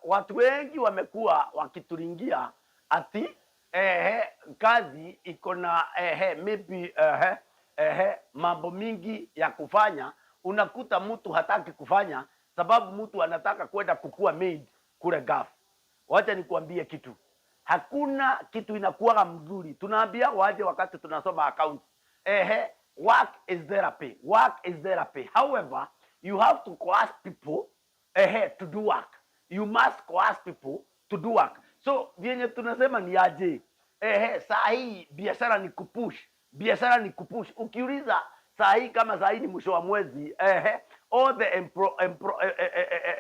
watu wengi wamekuwa wakituringia ati kazi iko na maybe mambo mingi ya kufanya. Unakuta mtu hataki kufanya sababu mtu anataka kwenda kukua maid kule gafu. Wacha nikuambie kitu, hakuna kitu inakuwa mzuri. Tunaambia waje wakati tunasoma account, work is therapy, work is therapy. However, you have to coerce people to do work. You must coerce people to do work. So vyenye tunasema ni aje, saa hii biashara ni kupush, biashara ni kupush. Ukiuliza saa hii kama saa hii ni mwisho wa mwezi, all the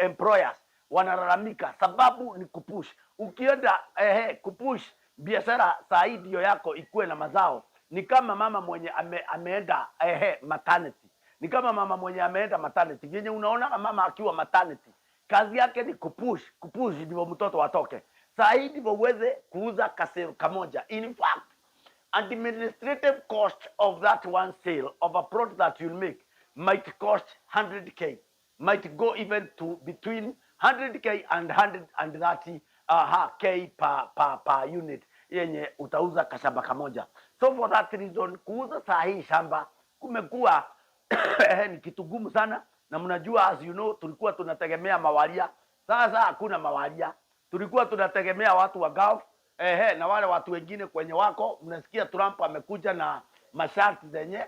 employers wanalalamika sababu ni kupush. Ukienda kupush biashara saa hii ndio yako ikuwe na mazao. Ni kama mama mwenye ameenda maternity. Ni kama mama mwenye ameenda maternity. Yenye unaona mama akiwa maternity, kazi yake ni kupush ndivyo mtoto watoke. Saa hii ndivyo uweze kuuza kasero kamoja. In fact, administrative cost of that one sale of a product that you'll make might cost 100k, might go even to between 100k and 130k per unit yenye utauza kashamba kamoja. So for that reason, kuuza saa hii shamba kumekuwa ni kitu gumu sana. Na mnajua, as you know, tulikuwa tunategemea mawalia. Sasa hakuna mawalia. Tulikuwa tunategemea watu wa Gulf, na wale watu wengine kwenye wako. Mnasikia Trump amekuja na masharti zenye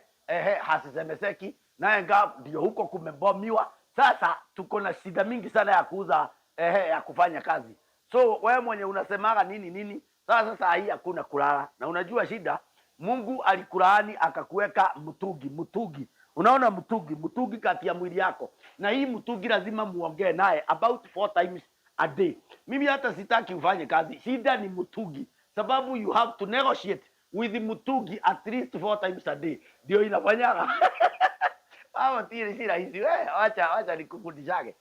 hasisemeseki, naye Gulf ndio huko kumebomiwa. Sasa tuko na shida mingi sana ya kuuza ya kufanya kazi. So wewe mwenye unasemaga nini, sasa saa hii hakuna kulala. Na unajua shida, Mungu alikulaani akakuweka mtugi. Unaona mtugi kati ya mwili yako. Na hii mtugi lazima muongee naye about 4 times a day. Mimi hata sitaki ufanye kazi. Shida ni mtugi. Sababu you have to negotiate with mtugi at least 4 times a day. Ndio inafanyaga. Hapo tiri si rahisi. Wacha nikufundishage.